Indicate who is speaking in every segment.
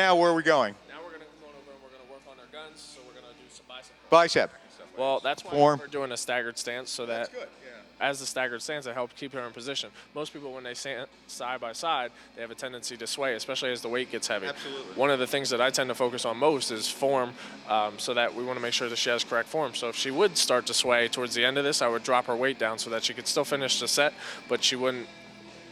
Speaker 1: Now where are we going?
Speaker 2: Now we're going to go over and we're going to work on our guns, so we're going to do some bicep.
Speaker 1: Bicep.
Speaker 2: Well, that's why
Speaker 1: Form.
Speaker 2: we're doing a staggered stance, so that as the staggered stance, it helps keep her in position. Most people, when they stand side by side, they have a tendency to sway, especially as the weight gets heavy.
Speaker 1: Absolutely.
Speaker 2: One of the things that I tend to focus on most is form, so that we want to make sure that she has correct form. So if she would start to sway towards the end of this, I would drop her weight down so that she could still finish the set, but she wouldn't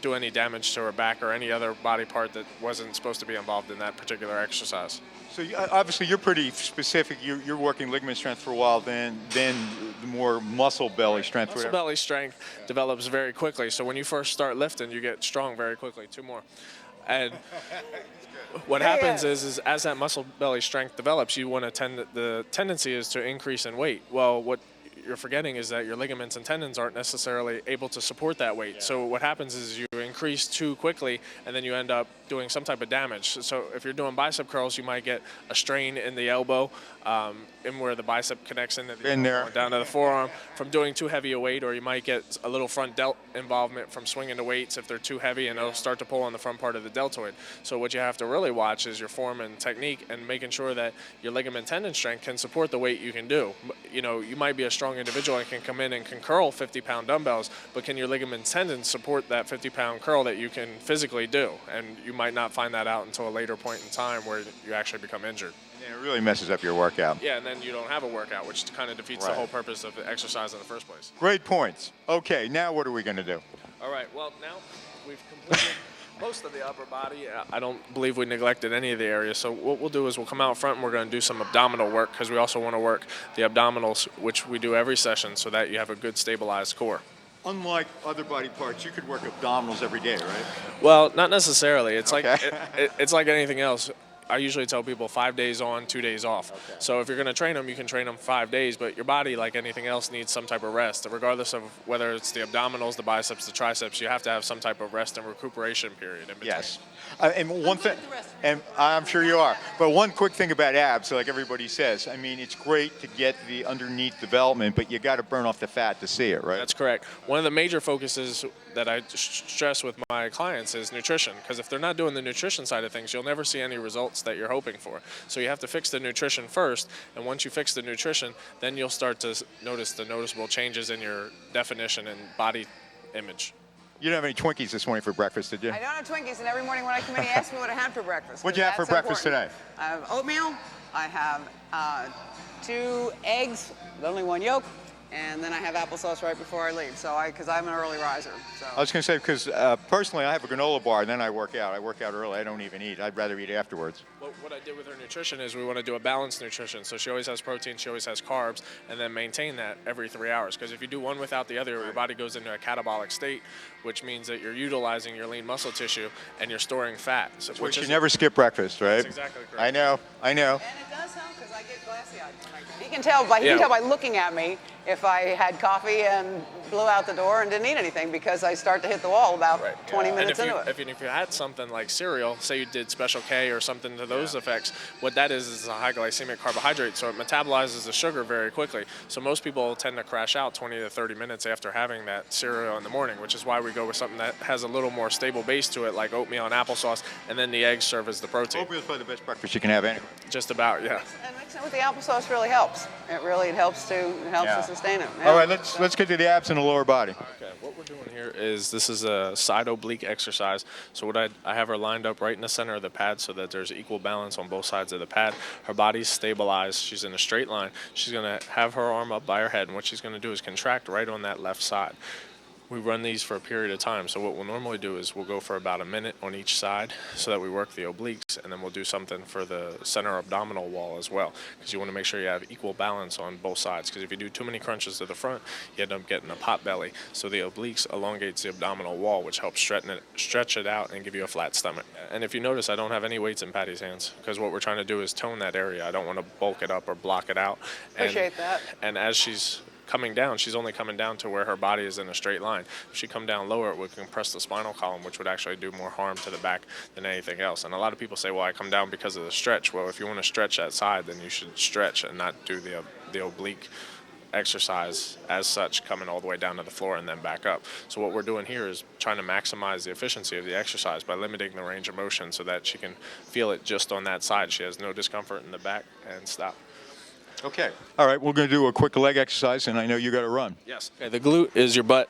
Speaker 2: do any damage to her back or any other body part that wasn't supposed to be involved in that particular exercise.
Speaker 1: So obviously you're pretty specific. You're working ligament strength for a while, then the more muscle belly strength.
Speaker 2: Muscle belly strength develops very quickly. So when you first start lifting, you get strong very quickly. Two more. And what happens is as that muscle belly strength develops, you want to the tendency is to increase in weight. Well, what you're forgetting is that your ligaments and tendons aren't necessarily able to support that weight. Yeah. So what happens is you increase too quickly, and then you end up doing some type of damage. So if you're doing bicep curls, you might get a strain in the elbow, in where the bicep connects into the elbow down to the forearm from doing too heavy a weight, or you might get a little front delt involvement from swinging the weights if they're too heavy, and it'll start to pull on the front part of the deltoid. So what you have to really watch is your form and technique, and making sure that your ligament tendon strength can support the weight you can do. You know, you might be a strong individual and can come in and can curl 50-pound dumbbells, but can your ligament tendons support that 50-pound curl that you can physically do? And you might not find that out until a later point in time where you actually become injured.
Speaker 1: And it really messes up your workout.
Speaker 2: Yeah, and then you don't have a workout, which kind of defeats the whole purpose of the exercise in the first place.
Speaker 1: Great points. Okay, now what are we going to do?
Speaker 2: All right, well, now we've completed most of the upper body. I don't believe we neglected any of the areas. So what we'll do is we'll come out front and we're going to do some abdominal work, because we also want to work the abdominals, which we do every session, so that you have a good stabilized core.
Speaker 1: Unlike other body parts, you could work abdominals every day, right?
Speaker 2: Well, not necessarily. It's like it's like anything else. I usually tell people 5 days on, 2 days off. Okay. So if you're going to train them, you can train them 5 days, but your body, like anything else, needs some type of rest. Regardless of whether it's the abdominals, the biceps, the triceps, you have to have some type of rest and recuperation period in between.
Speaker 1: Yes. And one thing, and I'm sure you are, but one quick thing about abs, like everybody says, I mean, it's great to get the underneath development, but you got to burn off the fat to see it, right?
Speaker 2: That's correct. One of the major focuses that I stress with my clients is nutrition, because if they're not doing the nutrition side of things, you'll never see any results that you're hoping for. So you have to fix the nutrition first, and once you fix the nutrition, then you'll start to notice the noticeable changes in your definition and body image.
Speaker 1: You didn't have any Twinkies this morning for breakfast, did you?
Speaker 3: I don't have Twinkies, and every morning when I come in, he asks me what I had for breakfast.
Speaker 1: What'd you have for breakfast today?
Speaker 3: I have oatmeal, I have 2 eggs, with only 1 yolk, and then I have applesauce right before I leave, because I'm an early riser. So.
Speaker 1: I was going to say, because personally I have a granola bar, and then I work out. I work out early. I don't even eat. I'd rather eat afterwards.
Speaker 2: Well, what I did with her nutrition is we want to do a balanced nutrition. So she always has protein, she always has carbs, and then maintain that every 3 hours. Because if you do one without the other, your body goes into a catabolic state, which means that you're utilizing your lean muscle tissue and you're storing fat. So
Speaker 1: you should never skip breakfast, right?
Speaker 2: That's exactly correct.
Speaker 1: I know.
Speaker 3: And it does help, because I get glassy-eyed. He can tell by looking at me if I had coffee and blew out the door and didn't eat anything, because I start to hit the wall about 20 minutes into it.
Speaker 2: If you had something like cereal, say you did Special K or something to those effects, what that is a high glycemic carbohydrate, so it metabolizes the sugar very quickly. So most people tend to crash out 20 to 30 minutes after having that cereal in the morning, which is why we go with something that has a little more stable base to it, like oatmeal and applesauce, and then the eggs serve as the protein.
Speaker 1: Oatmeal is probably the best breakfast you can have anyway.
Speaker 2: Just about, yeah.
Speaker 3: And mixing it with the applesauce really helps. It helps to sustain it.
Speaker 1: Yeah. All right, let's get to the abs and the lower body.
Speaker 2: Okay, what we're doing here is this is a side oblique exercise. So what I have her lined up right in the center of the pad so that there's equal balance on both sides of the pad. Her body's stabilized. She's in a straight line. She's going to have her arm up by her head, and what she's going to do is contract right on that left side. We run these for a period of time. So what we'll normally do is we'll go for about a minute on each side so that we work the obliques, and then we'll do something for the center abdominal wall as well, because you want to make sure you have equal balance on both sides, because if you do too many crunches to the front, you end up getting a pot belly. So the obliques elongates the abdominal wall, which helps stretch it out and give you a flat stomach. And if you notice, I don't have any weights in Patty's hands, because what we're trying to do is tone that area. I don't want to bulk it up or block it out.
Speaker 3: Appreciate that.
Speaker 2: And as she's coming down, she's only coming down to where her body is in a straight line. If she come down lower, it would compress the spinal column, which would actually do more harm to the back than anything else. And a lot of people say, well, I come down because of the stretch. Well, if you want to stretch that side, then you should stretch and not do the oblique exercise as such, coming all the way down to the floor and then back up. So what we're doing here is trying to maximize the efficiency of the exercise by limiting the range of motion so that she can feel it just on that side. She has no discomfort in the back and stop.
Speaker 1: Okay. All right, we're going to do a quick leg exercise, and I know you got to run.
Speaker 2: Yes. Okay, the glute is your butt,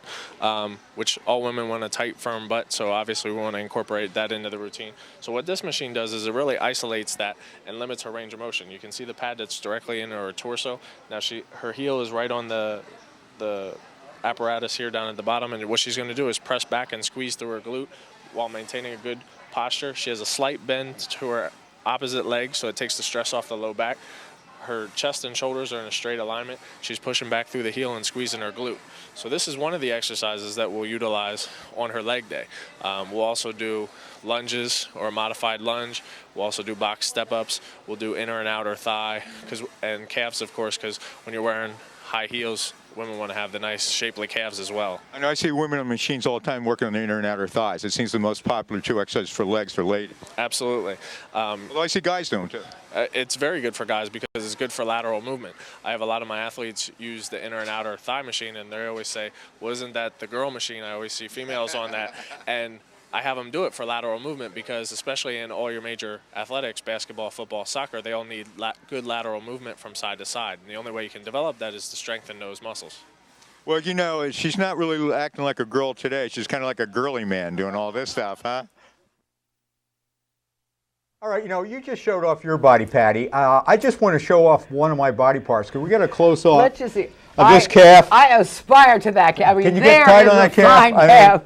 Speaker 2: which all women want a tight, firm butt, so obviously we want to incorporate that into the routine. So what this machine does is it really isolates that and limits her range of motion. You can see the pad that's directly in her torso. Now her heel is right on the apparatus here down at the bottom, and what she's going to do is press back and squeeze through her glute while maintaining a good posture. She has a slight bend to her opposite leg, so it takes the stress off the low back. Her chest and shoulders are in a straight alignment. She's pushing back through the heel and squeezing her glute. So this is one of the exercises that we'll utilize on her leg day. We'll also do lunges or a modified lunge. We'll also do box step-ups. We'll do inner and outer thigh and calves, of course, because when you're wearing high heels, women want to have the nice shapely calves as well.
Speaker 1: I know I see women on machines all the time working on the inner and outer thighs. It seems the most popular two exercises for legs for ladies.
Speaker 2: Absolutely.
Speaker 1: Although I see guys doing too.
Speaker 2: It's very good for guys because it's good for lateral movement. I have a lot of my athletes use the inner and outer thigh machine, and they always say, well, isn't that the girl machine? I always see females on that. And I have them do it for lateral movement because especially in all your major athletics, basketball, football, soccer, they all need good lateral movement from side to side. And the only way you can develop that is to strengthen those muscles.
Speaker 1: Well, you know, she's not really acting like a girl today. She's kind of like a girly man doing all this stuff, huh?
Speaker 4: All right, you know, you just showed off your body, Patty. I just want to show off one of my body parts because we got a close up
Speaker 3: Let's just see.
Speaker 4: of this calf.
Speaker 3: I aspire to that calf. I mean,
Speaker 4: Can you get tight on that calf?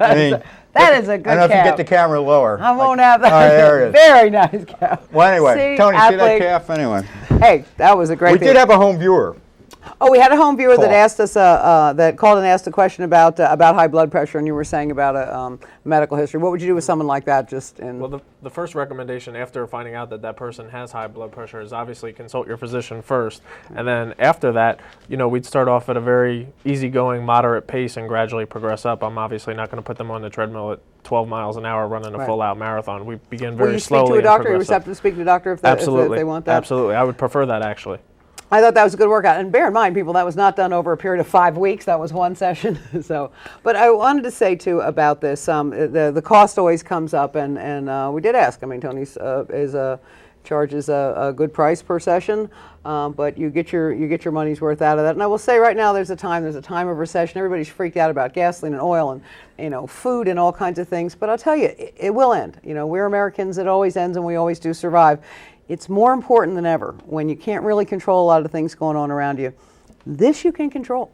Speaker 3: That is a good calf.
Speaker 4: I don't know if you get the camera lower.
Speaker 3: I won't have that.
Speaker 4: All right, there it is.
Speaker 3: Very nice calf.
Speaker 4: Well, anyway,
Speaker 3: See,
Speaker 4: Tony, see that
Speaker 3: athlete.
Speaker 4: calf? Anyway.
Speaker 3: Hey, that was a great
Speaker 4: We
Speaker 3: thing.
Speaker 4: did have a home viewer.
Speaker 3: Oh, we had a home viewer that
Speaker 4: Call.
Speaker 3: asked us, that called and asked a question about high blood pressure, and you were saying about a medical history. What would you do with someone like that? Just in
Speaker 2: Well, the first recommendation after finding out that that person has high blood pressure is obviously consult your physician first. And then after that, you know, we'd start off at a very easygoing, moderate pace and gradually progress up. I'm obviously not going to put them on the treadmill at 12 miles an hour running a
Speaker 3: Right.
Speaker 2: full-out marathon. We begin very
Speaker 3: will you
Speaker 2: slowly.
Speaker 3: speak to a doctor? Are you
Speaker 2: and progress up.
Speaker 3: receptive to speak to a doctor if they want that?
Speaker 2: Absolutely. I would prefer that, actually.
Speaker 3: I thought that was a good workout. And bear in mind, people, that was not done over a period of 5 weeks. That was one session. So, but I wanted to say, too, about this. The cost always comes up, and we did ask. I mean, Tony's charges a good price per session, but you get your money's worth out of that. And I will say right now, there's a time of recession. Everybody's freaked out about gasoline and oil and, you know, food and all kinds of things. But I'll tell you, it will end. You know, we're Americans. It always ends, and we always do survive. It's more important than ever when you can't really control a lot of the things going on around you. This you can control,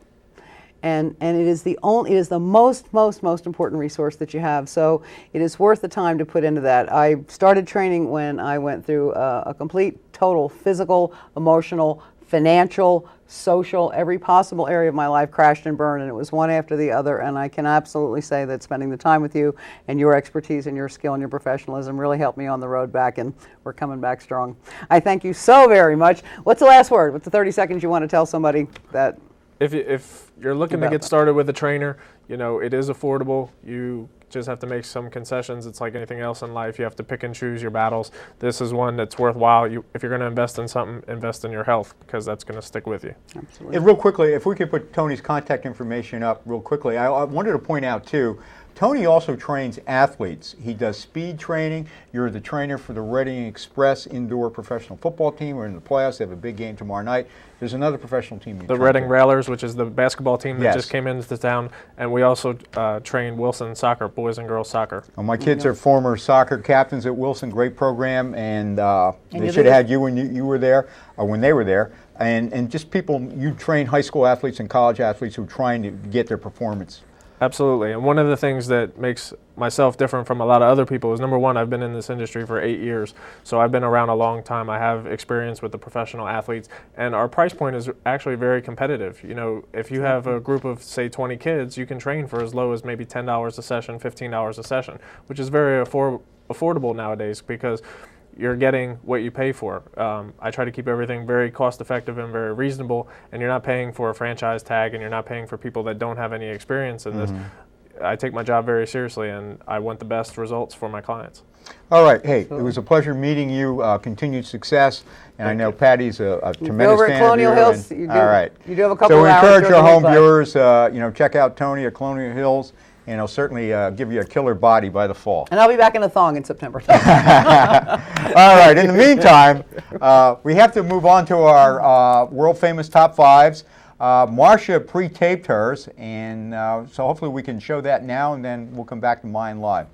Speaker 3: and it is the most important resource that you have. So it is worth the time to put into that. I started training when I went through a complete, total physical, emotional, financial, social, every possible area of my life crashed and burned, and it was one after the other. And I can absolutely say that spending the time with you and your expertise and your skill and your professionalism really helped me on the road back, and we're coming back strong. I thank you so very much. What's the last word? What's the 30 seconds you want to tell somebody that?
Speaker 2: If you're looking to get started with a trainer, you know, it is affordable. You just have to make some concessions. It's like anything else in life. You have to pick and choose your battles. This is one that's worthwhile. If you're going to invest in something, invest in your health, because that's going to stick with you.
Speaker 3: Absolutely.
Speaker 4: And real quickly, if we could put Tony's contact information up real quickly, I wanted to point out, too, Tony also trains athletes. He does speed training. You're the trainer for the Reading Express indoor professional football team. We're in the playoffs. They have a big game tomorrow night. There's another professional team.
Speaker 2: The Reading Railers, which is the basketball team that
Speaker 4: Yes.
Speaker 2: just came into town, and we also train Wilson soccer, boys and girls soccer.
Speaker 4: Well, my kids are former soccer captains at Wilson. Great program, and they
Speaker 3: you
Speaker 4: should have
Speaker 3: lead
Speaker 4: had you when you were there, or when they were there. And just people, you train high school athletes and college athletes who are trying to get their performance.
Speaker 2: Absolutely. And one of the things that makes myself different from a lot of other people is, number one, I've been in this industry for 8 years. So I've been around a long time. I have experience with the professional athletes. And our price point is actually very competitive. You know, if you have a group of, say, 20 kids, you can train for as low as maybe $10 a session, $15 a session, which is very affordable nowadays because you're getting what you pay for. I try to keep everything very cost effective and very reasonable, and you're not paying for a franchise tag, and you're not paying for people that don't have any experience in this. I take my job very seriously, and I want the best results for my clients.
Speaker 4: All right. Hey, it was a pleasure meeting you. Continued success. And I know Patty's a tremendous
Speaker 3: over at
Speaker 4: fan
Speaker 3: Colonial
Speaker 4: of you.
Speaker 3: Hills,
Speaker 4: and-
Speaker 3: you do-
Speaker 4: all right.
Speaker 3: you do have a couple
Speaker 4: So we
Speaker 3: of hours
Speaker 4: encourage
Speaker 3: during
Speaker 4: our
Speaker 3: the
Speaker 4: home
Speaker 3: week
Speaker 4: viewers, check out Tony at Colonial Hills, and he'll certainly give you a killer body by the fall.
Speaker 3: And I'll be back in a thong in September.
Speaker 4: All right. In the meantime, we have to move on to our world famous top fives. Marcia pre-taped hers, and so hopefully we can show that now, and then we'll come back to mine live.